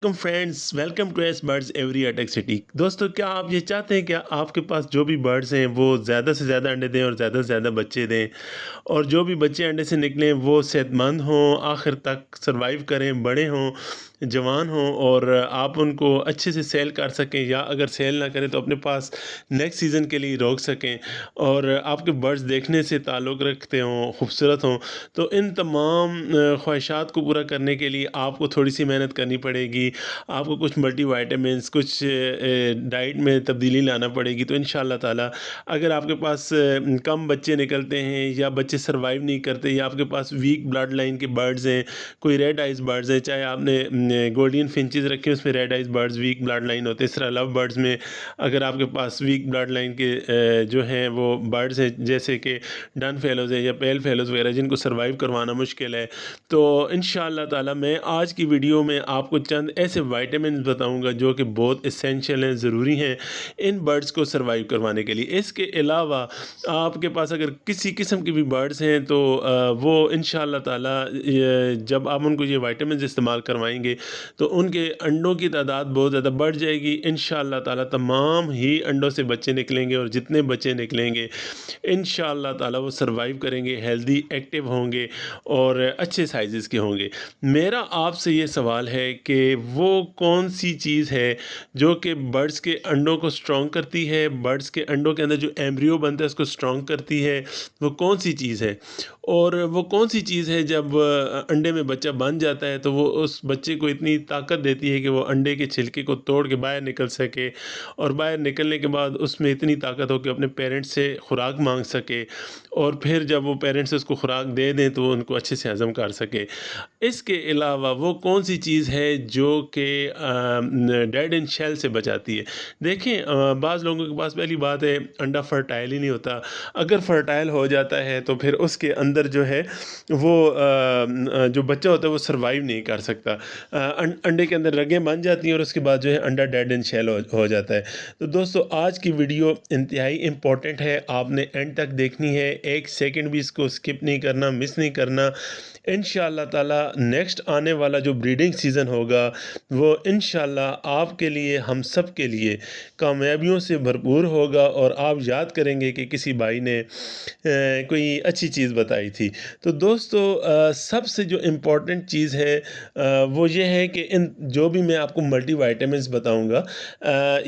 वालेकुम friends, welcome to S birds aviary attack city. दोस्तों, क्या आप ये चाहते हैं कि आपके पास जो भी बर्ड्स हैं वो ज़्यादा से ज़्यादा अंडे दें और ज़्यादा से ज़्यादा बच्चे दें, और जो भी बच्चे अंडे से निकलें वो सेहतमंद हों, आखिर तक सर्वाइव करें, बड़े हों, जवान हों, और आप उनको अच्छे से सेल कर सकें, या अगर सेल ना करें तो अपने पास नेक्स्ट सीज़न के लिए रोक सकें, और आपके बर्ड्स देखने से ताल्लुक़ रखते हों, खूबसूरत हों। तो इन तमाम ख्वाहिशात को पूरा करने के लिए आपको थोड़ी सी मेहनत करनी पड़ेगी। आपको कुछ मल्टीविटामिन्स, कुछ डाइट में तब्दीली लाना पड़ेगी। तो इंशाअल्लाह ताला अगर आपके पास कम बच्चे निकलते हैं, या बच्चे सर्वाइव नहीं करते, या आपके पास वीक ब्लड लाइन के बर्ड्स हैं, कोई रेड आइज बर्ड्स हैं, चाहे आपने गोल्डन फिंचेस रखे उसमें red eyes birds weak blood line होते हैं, इस तरह लव बर्ड्स में अगर आपके पास वीक ब्लड लाइन के जो हैं वो बर्ड्स हैं, जैसे कि डन फेलोज़ हैं या पेल फेलोज़ वगैरह, जिनको सर्वाइव करवाना मुश्किल है, तो इंशाअल्लाह ताला मैं आज की वीडियो में आपको चंद ऐसे विटामिन बताऊंगा जो कि बहुत इसेंशियल हैं, ज़रूरी हैं इन बर्ड्स को सर्वाइव करवाने के लिए। इसके अलावा आपके पास अगर किसी किस्म के भी बर्ड्स हैं तो वो इंशाअल्लाह ताला जब आप उनको ये विटामिन इस्तेमाल करवाएंगे तो उनके अंडों की तादाद बहुत ज़्यादा बढ़ जाएगी। इंशाअल्लाह ताला तमाम ही अंडों से बच्चे निकलेंगे, और जितने बच्चे निकलेंगे इंशाअल्लाह ताला वो सर्वाइव करेंगे, हेल्दी एक्टिव होंगे और अच्छे साइज़ के होंगे। मेरा आपसे ये सवाल है कि वो कौन सी चीज़ है जो कि बर्ड्स के अंडों को स्ट्रॉन्ग करती है, बर्ड्स के अंडों के अंदर जो एम्ब्रियो बनता है उसको स्ट्रॉन्ग करती है, वो कौन सी चीज़ है? और वो कौन सी चीज़ है जब अंडे में बच्चा बन जाता है तो वो उस बच्चे को इतनी ताकत देती है कि वो अंडे के छिलके को तोड़ के बाहर निकल सके, और बाहर निकलने के बाद उसमें इतनी ताकत हो कि अपने पेरेंट्स से खुराक मांग सके, और फिर जब वो पेरेंट्स उसको खुराक दे दें तो वो उनको अच्छे से हज़म कर सके। इसके अलावा वो कौन सी चीज़ है जो कि डेड इन शेल से बचाती है? देखें, बाज़ लोगों के पास पहली बात है अंडा फर्टाइल ही नहीं होता। अगर फर्टाइल हो जाता है तो फिर उसके अंदर जो है वो जो बच्चा होता है वो सर्वाइव नहीं कर सकता। अंडे के अंदर रगें बन जाती हैं और उसके बाद जो है अंडा डेड इन शेल हो जाता है। तो दोस्तों, आज की वीडियो इंतहाई इम्पोर्टेंट है, आपने एंड तक देखनी है, एक सेकंड भी इसको स्किप नहीं करना, मिस नहीं करना। इंशाअल्लाह ताला नेक्स्ट आने वाला जो ब्रीडिंग सीज़न होगा वो इंशाअल्लाह आपके लिए, हम सब के लिए कामयाबियों से भरपूर होगा, और आप याद करेंगे कि किसी भाई ने कोई अच्छी चीज़ बताई थी। तो दोस्तों, सबसे जो इम्पोर्टेंट चीज़ है वो ये है कि इन जो भी मैं आपको मल्टीविटामिन्स बताऊंगा,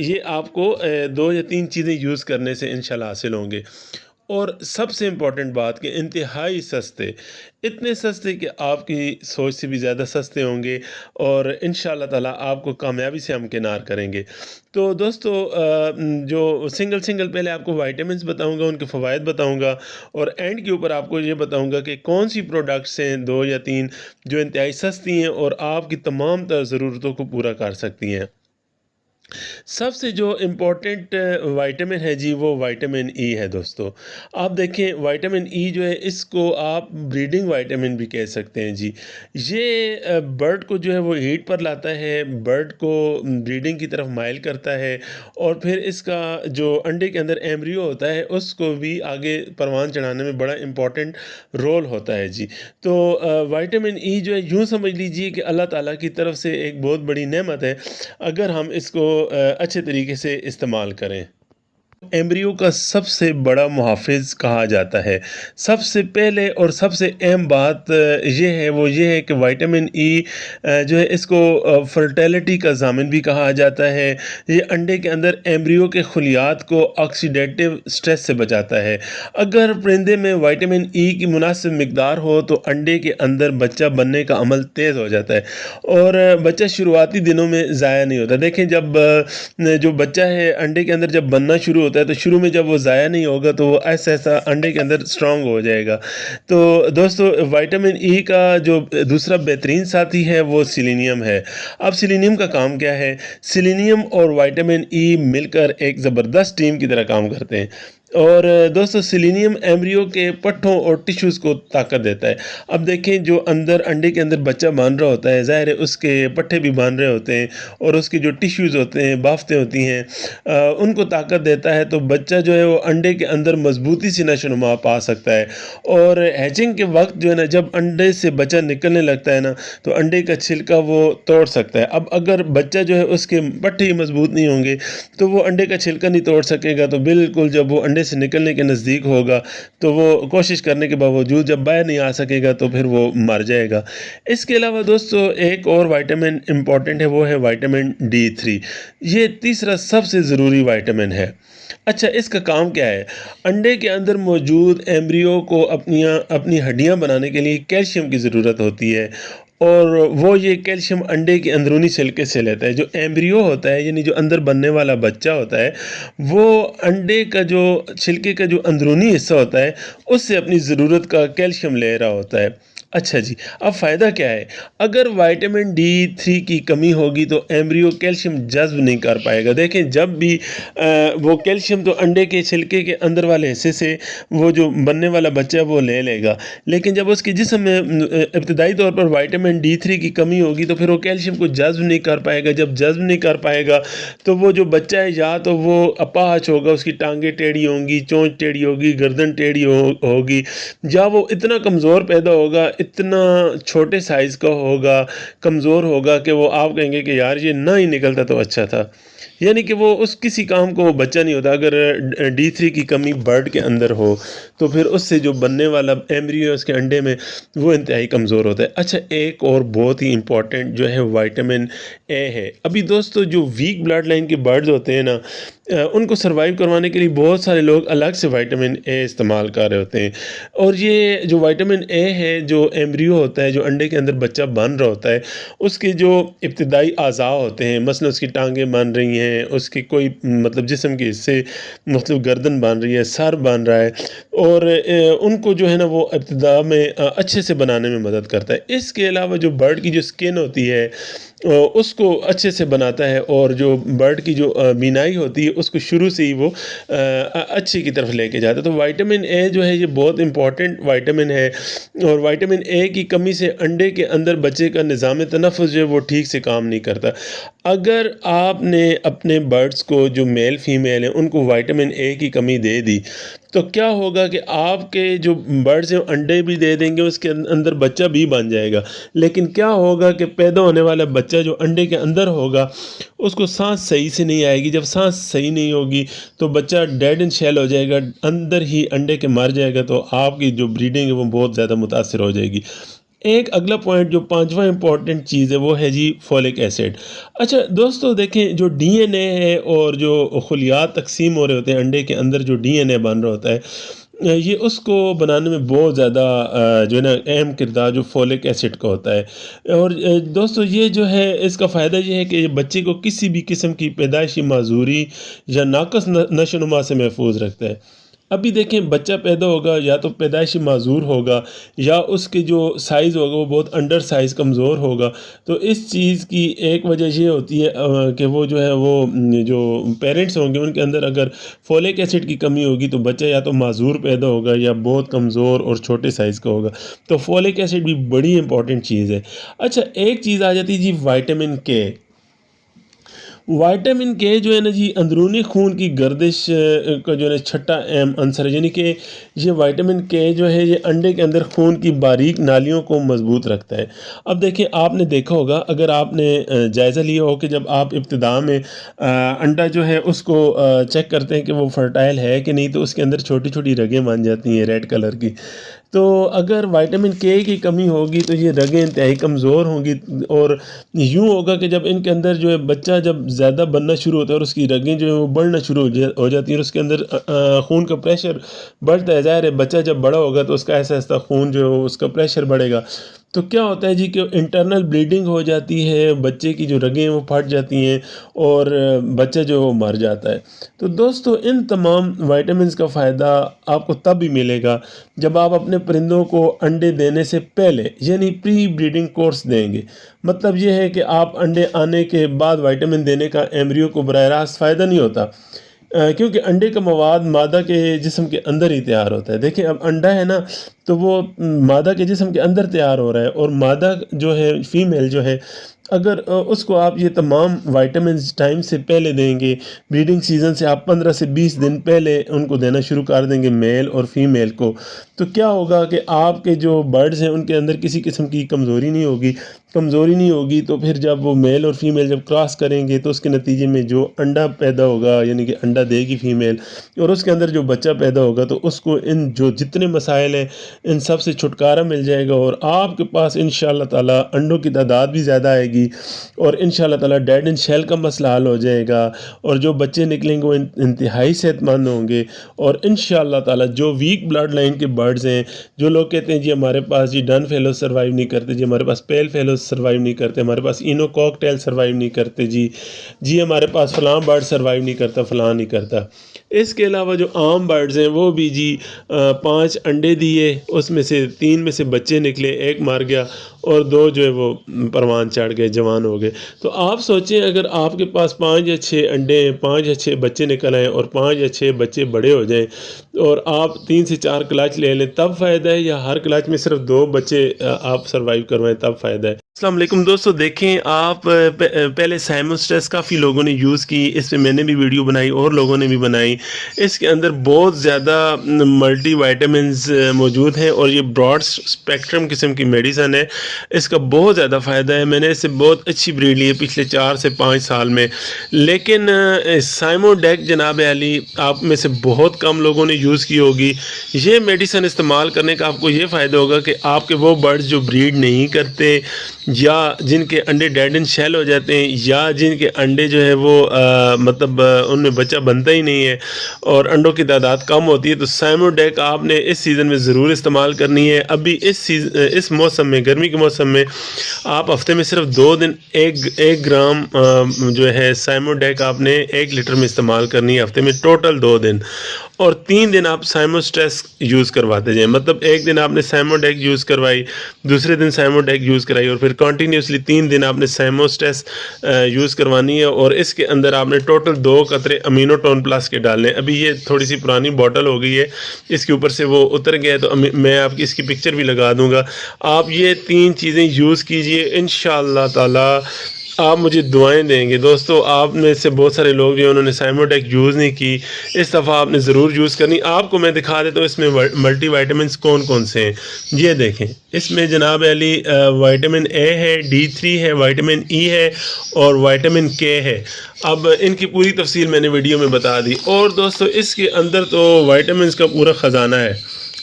ये आपको 2 या 3 चीज़ें यूज़ करने से इंशाल्लाह हासिल होंगे। और सबसे इम्पॉर्टेंट बात कि इंतहाई सस्ते, इतने सस्ते कि आपकी सोच से भी ज़्यादा सस्ते होंगे, और इंशाअल्लाह ताला आपको कामयाबी से हमकिनार करेंगे। तो दोस्तों, जो सिंगल पहले आपको विटामिन्स बताऊंगा, उनके फ़वाइद बताऊंगा, और एंड के ऊपर आपको ये बताऊंगा कि कौन सी प्रोडक्ट्स हैं 2 या 3 जो इंतहाई सस्ती हैं और आपकी तमाम तर ज़रूरतों को पूरा कर सकती हैं। सबसे जो इम्पोर्टेंट विटामिन है जी, वो विटामिन ई है। दोस्तों, आप देखें, विटामिन ई जो है इसको आप ब्रीडिंग विटामिन भी कह सकते हैं जी। ये बर्ड को जो है वो हीट पर लाता है, बर्ड को ब्रीडिंग की तरफ माइल करता है, और फिर इसका जो अंडे के अंदर एम्ब्रियो होता है उसको भी आगे परवान चढ़ाने में बड़ा इम्पोर्टेंट रोल होता है जी। तो विटामिन ई जो है, यूँ समझ लीजिए कि अल्लाह ताला की तरफ से एक बहुत बड़ी नेमत है, अगर हम इसको अच्छे तरीके से इस्तेमाल करें। एम्ब्रियो का सबसे बड़ा मुहाफ़िज़ कहा जाता है। सबसे पहले और सबसे अहम बात ये है, वो ये है कि विटामिन ई जो है इसको फर्टिलिटी का ज़ामिन भी कहा जाता है। ये अंडे के अंदर एम्ब्रियो के खुलियात को ऑक्सीडेटिव स्ट्रेस से बचाता है। अगर परिंदे में विटामिन ई की मुनासिब मिकदार हो तो अंडे के अंदर बच्चा बनने का अमल तेज़ हो जाता है, और बच्चा शुरुआती दिनों में ज़ाया नहीं होता। देखें, जब जो बच्चा है अंडे के अंदर जब बनना शुरू होता है तो शुरू में जब वो ज़ाया नहीं होगा तो वो ऐसा ऐसा अंडे के अंदर स्ट्रॉन्ग हो जाएगा। तो दोस्तों, विटामिन ई का जो दूसरा बेहतरीन साथी है वो सेलेनियम है। अब सेलेनियम का काम क्या है? सेलेनियम और विटामिन ई मिलकर एक ज़बरदस्त टीम की तरह काम करते हैं। और दोस्तों सेलेनियम एम्ब्रियो के पट्टों और टिश्यूज़ को ताकत देता है। अब देखें जो अंदर अंडे के अंदर बच्चा बांध रहा होता है, ज़ाहिर है उसके पट्टे भी बांध रहे होते हैं और उसके जो टिश्यूज़ होते हैं, बाफ्तें होती हैं, उनको ताकत देता है। तो बच्चा जो है वो अंडे के अंदर मजबूती से नशोनुमा पा सकता है। और हैचिंग के वक्त जो है ना, जब अंडे से बच्चा निकलने लगता है ना, तो अंडे का छिलका वो तोड़ सकता है। अब अगर बच्चा जो है उसके पट्टे ही मजबूत नहीं होंगे तो वो अंडे का छिलका नहीं तोड़ सकेगा। तो बिल्कुल जब वो अंडे से निकलने के नज़दीक होगा तो वो कोशिश करने के बावजूद जब बाहर नहीं आ सकेगा तो फिर वो मर जाएगा। इसके अलावा दोस्तों एक और विटामिन इम्पॉर्टेंट है, वो है विटामिन D3। ये तीसरा सबसे ज़रूरी विटामिन है। अच्छा, इसका काम क्या है? अंडे के अंदर मौजूद एम्ब्रियो को अपनी हड्डियां बनाने के लिए कैल्शियम की ज़रूरत होती है और वो ये कैल्शियम अंडे के अंदरूनी छिलके से लेता है। जो एम्ब्रियो होता है यानी जो अंदर बनने वाला बच्चा होता है, वो अंडे का जो छिलके का जो अंदरूनी हिस्सा होता है उससे अपनी ज़रूरत का कैल्शियम ले रहा होता है। अच्छा जी, अब फ़ायदा क्या है? अगर विटामिन D3 की कमी होगी तो एम्ब्रियो कैल्शियम जज़्ब नहीं कर पाएगा। देखें जब भी वो कैल्शियम तो अंडे के छिलके के अंदर वाले हिस्से से वो जो बनने वाला बच्चा है वो ले लेगा, लेकिन जब उसके जिस्म में इब्तदाई तौर पर विटामिन D3 की कमी होगी तो फिर वो कैल्शियम को जज़्ब नहीं कर पाएगा। जब जज़्ब नहीं कर पाएगा तो वो जो बच्चा है या तो वो अपाहज होगा, उसकी टांगें टेढ़ी होंगी, चोंच टेढ़ी होगी, गर्दन टेढ़ी होगी, या वो इतना कमज़ोर पैदा होगा, इतना छोटे साइज़ का होगा, कमज़ोर होगा कि वो आप कहेंगे कि यार ये ना ही निकलता तो अच्छा था। यानी कि वो उस किसी काम को वो बच्चा नहीं होता। अगर D3 की कमी बर्ड के अंदर हो तो फिर उससे जो बनने वाला एम्ब्रियो उसके अंडे में वो इंतहाई कमज़ोर होता है। अच्छा, एक और बहुत ही इम्पॉर्टेंट जो है विटामिन ए है। अभी दोस्तों जो वीक ब्लड लाइन के बर्ड्स होते हैं ना, उनको सर्वाइव करवाने के लिए बहुत सारे लोग अलग से विटामिन ए इस्तेमाल कर रहे होते हैं। और ये जो विटामिन ए है, जो एम्ब्रियो होता है, जो अंडे के अंदर बच्चा बन रहा होता है, उसके जो इब्तदाई अज़ा होते हैं, मसलन उसकी टांगें बन रही हैं, उसके कोई मतलब जिस्म के हिस्से, मतलब गर्दन बन रही है, सर बन रहा है, और उनको जो है ना वो इब्तिदा में अच्छे से बनाने में मदद करता है। इसके अलावा जो बर्ड की जो स्किन होती है उसको अच्छे से बनाता है, और जो बर्ड की जो बीनाई होती है उसको शुरू से ही वो अच्छी की तरफ लेके जाता है। तो विटामिन ए जो है ये बहुत इंपॉर्टेंट विटामिन है, और विटामिन ए की कमी से अंडे के अंदर बच्चे का निज़ाम तनफ़ुस जो है वो ठीक से काम नहीं करता। अगर आपने अपने बर्ड्स को, जो मेल फीमेल हैं, उनको विटामिन ए की कमी दे दी तो क्या होगा कि आपके जो बर्ड्स हैं अंडे भी दे देंगे, उसके अंदर बच्चा भी बन जाएगा, लेकिन क्या होगा कि पैदा होने वाला बच्चा जो अंडे के अंदर होगा उसको सांस सही से नहीं आएगी। जब सांस सही नहीं होगी तो बच्चा डेड एंड शेल हो जाएगा, अंदर ही अंडे के मर जाएगा। तो आपकी जो ब्रीडिंग है वो बहुत ज़्यादा मुतासिर हो जाएगी। एक अगला पॉइंट जो पांचवा इंपॉर्टेंट चीज़ है वो है जी फोलिक एसिड। अच्छा दोस्तों, देखें जो डीएनए है और जो खलियात तकसीम हो रहे होते हैं अंडे के अंदर, जो डीएनए बन रहा होता है, ये उसको बनाने में बहुत ज़्यादा जो है ना अहम किरदार जो फोलिक एसिड का होता है। और दोस्तों ये जो है इसका फ़ायदा ये है कि ये बच्चे को किसी भी किस्म की पैदाइशी माजूरी या नाकस नशोनुमा से महफूज रखता है। अभी देखें बच्चा पैदा होगा या तो पैदाइशी माजूर होगा, या उसके जो साइज़ होगा वो बहुत अंडर साइज़ कमज़ोर होगा। तो इस चीज़ की एक वजह ये होती है कि वो जो है वो जो पेरेंट्स होंगे उनके अंदर अगर फोलिक एसिड की कमी होगी तो बच्चा या तो माजूर पैदा होगा या बहुत कमज़ोर और छोटे साइज़ का होगा। तो फोलिक एसिड भी बड़ी इंपॉर्टेंट चीज़ है। अच्छा, एक चीज़ आ जाती है जी विटामिन के। विटामिन के जो है ना जी अंदरूनी खून की गर्दिश का जो है ना छठा अहम अंसर है। यानी कि ये विटामिन के जो है ये अंडे के अंदर खून की बारीक नालियों को मजबूत रखता है। अब देखिए आपने देखा होगा, अगर आपने जायज़ा लिया हो कि जब आप इब्तिदा में अंडा जो है उसको चेक करते हैं कि वो फर्टाइल है कि नहीं, तो उसके अंदर छोटी छोटी रगें बन जाती हैं रेड कलर की। तो अगर विटामिन के की कमी होगी तो ये रगें इंतहाई कमज़ोर होंगी, और यूँ होगा कि जब इनके अंदर जो है बच्चा जब ज़्यादा बनना शुरू होता है और उसकी रगें जो है वो बढ़ना शुरू हो जाती हैं और उसके अंदर खून का प्रेशर बढ़ता है। ज़ाहिर है बच्चा जब बड़ा होगा तो उसका ऐसा ऐसा खून जो है उसका प्रेशर बढ़ेगा। तो क्या होता है जी कि इंटरनल ब्लीडिंग हो जाती है, बच्चे की जो रगें हैं वो फट जाती हैं और बच्चा जो है वो मर जाता है। तो दोस्तों इन तमाम विटामिन्स का फ़ायदा आपको तब भी मिलेगा जब आप अपने परिंदों को अंडे देने से पहले यानी प्री ब्रीडिंग कोर्स देंगे। मतलब ये है कि आप अंडे आने के बाद विटामिन देने का एम्ब्रियो को बराह रास्त फ़ायदा नहीं होता। क्योंकि अंडे का मवाद मादा के जिस्म के अंदर ही तैयार होता है। देखिए अब अंडा है ना, तो वो मादा के जिस्म के अंदर तैयार हो रहा है, और मादा जो है फीमेल जो है, अगर उसको आप ये तमाम वाइटामिन्स टाइम से पहले देंगे, ब्रीडिंग सीज़न से आप 15 से 20 दिन पहले उनको देना शुरू कर देंगे मेल और फीमेल को, तो क्या होगा कि आपके जो बर्ड्स हैं उनके अंदर किसी किस्म की कमज़ोरी नहीं होगी। तो फिर जब वो मेल और फीमेल जब क्रॉस करेंगे तो उसके नतीजे में जो अंडा पैदा होगा, यानी कि अंडा देगी फीमेल, और उसके अंदर जो बच्चा पैदा होगा, तो उसको इन जो जितने मसाइल हैं इन सब से छुटकारा मिल जाएगा, और आपके पास इंशाअल्लाह ताला अंडों की तादाद भी ज़्यादा आएगी, और इंशाअल्लाह ताला डेड इन शेल का मसला हल हो जाएगा, और जो बच्चे निकलेंगे वो इंतहाई सेहतमंद होंगे। और इंशाअल्लाह ताला जो वीक ब्लड लाइन के बर्ड्स हैं, जो लोग कहते हैं जी हमारे पास जी डन फेलो सर्वाइव नहीं करते, जी हमारे पास पेल फेलो सर्वाइव नहीं करते, हमारे पास इनो कॉकटेल सर्वाइव नहीं करते, जी हमारे पास फ़लाँ बर्ड सर्वाइव नहीं करता, फ़लाँ नहीं करता। इसके अलावा जो आम बर्ड्स हैं वो भी जी 5 अंडे दिए, उसमें से 3 में से बच्चे निकले, 1 मर गया, और 2 जो है वो परवान चढ़ गए, जवान हो गए। तो आप सोचें अगर आपके पास 5 या 6 अंडे हैं, 5 या 6 बच्चे निकल आएँ, और 5 या 6 बच्चे बड़े हो जाएँ, और आप 3 से 4 क्लच ले लें, तब फ़ायदा है, या हर क्लच में सिर्फ 2 बच्चे आप सर्वाइव करवाएं तब फ़ायदा है। अस्सलाम वालेकुम दोस्तों, देखें आप पहले साइमोस्टेस काफ़ी लोगों ने यूज़ की, इस पे मैंने भी वीडियो बनाई और लोगों ने भी बनाई। इसके अंदर बहुत ज़्यादा मल्टी वाइटामिन्स मौजूद हैं, और ये ब्रॉड स्पेक्ट्रम किस्म की मेडिसन है। इसका बहुत ज़्यादा फ़ायदा है। मैंने इससे बहुत अच्छी ब्रीड ली है पिछले 4 से 5 साल में। लेकिन साइमोडेक जनाब अली आप में से बहुत कम लोगों ने यूज़ की होगी। ये मेडिसन इस्तेमाल करने का आपको ये फ़ायदा होगा कि आपके वो बर्ड्स जो ब्रीड नहीं करते, या जिनके अंडे डेड इन शेल हो जाते हैं, या जिनके अंडे जो है वो मतलब उनमें बच्चा बनता ही नहीं है और अंडों की तादाद कम होती है, तो साइमोडेक आपने इस सीज़न में ज़रूर इस्तेमाल करनी है। अभी इस मौसम में, गर्मी के मौसम में, आप हफ्ते में सिर्फ 2 दिन 1 ग्राम जो है साइमोडेक आपने 1 लीटर में इस्तेमाल करनी है हफ्ते में, टोटल 2 दिन, और 3 दिन आप साइमोस्ट्रेस यूज़ करवाते जाएँ। मतलब एक दिन आपने साइमोडेक यूज़ करवाई, दूसरे दिन साइमोडेक यूज़ कराई, और फिर कंटिन्यूसली 3 दिन आपने साइमोस्ट्रेस यूज़ करवानी है। और इसके अंदर आपने टोटल 2 कतरे अमीनोटोन प्लस के डालने हैं। अभी ये थोड़ी सी पुरानी बॉटल हो गई है, इसके ऊपर से वो उतर गया है, तो मैं आपकी इसकी पिक्चर भी लगा दूंगा। आप ये 3 चीज़ें यूज़ कीजिए, इंशाअल्लाह ताला आप मुझे दुआएं देंगे। दोस्तों आप में से बहुत सारे लोग जो उन्होंने साइमोडेक यूज़ नहीं की, इस दफ़ा आपने ज़रूर यूज़ करनी। आपको मैं दिखा देता हूँ इसमें मल्टी वाइटामिन कौन कौन से हैं। ये देखें, इसमें जनाब अली विटामिन ए है, D3 है, विटामिन ई है, और विटामिन के है। अब इनकी पूरी तफसील मैंने वीडियो में बता दी। और दोस्तों इसके अंदर तो विटामिन का पूरा ख़जाना है।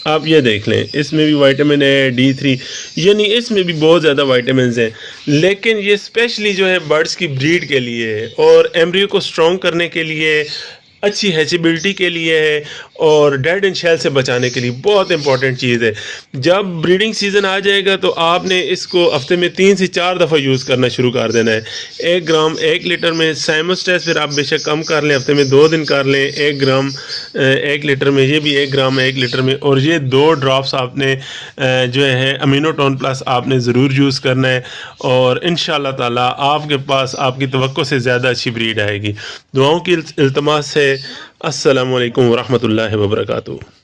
आप ये देख लें, इसमें भी विटामिन है, D3, यानी इसमें भी बहुत ज़्यादा विटामिन हैं। लेकिन ये स्पेशली जो है बर्ड्स की ब्रीड के लिए है, और एम्ब्रियो को स्ट्रॉन्ग करने के लिए, अच्छी हैचेबिलिटी के लिए है, और डेड एंड शेल से बचाने के लिए बहुत इंपॉर्टेंट चीज़ है। जब ब्रीडिंग सीज़न आ जाएगा तो आपने इसको हफ्ते में 3 से 4 दफ़ा यूज़ करना शुरू कर देना है। 1 ग्राम 1 लीटर में साइमोस्टेस, फिर आप बेशक कम कर लें, हफ्ते में 2 दिन कर लें, 1 ग्राम 1 लीटर में, ये भी 1 ग्राम 1 लीटर में, और ये 2 ड्रॉप्स आपने जो है अमीनोटोन प्लस आपने ज़रूर यूज़ करना है, और इंशाअल्लाह ताला आपके पास आपकी तवक्को से ज़्यादा अच्छी ब्रीड आएगी। दुआओं की इल्तमास है। अस्सलामु अलैकुम वरहमतुल्लाहि वबरकातुहू।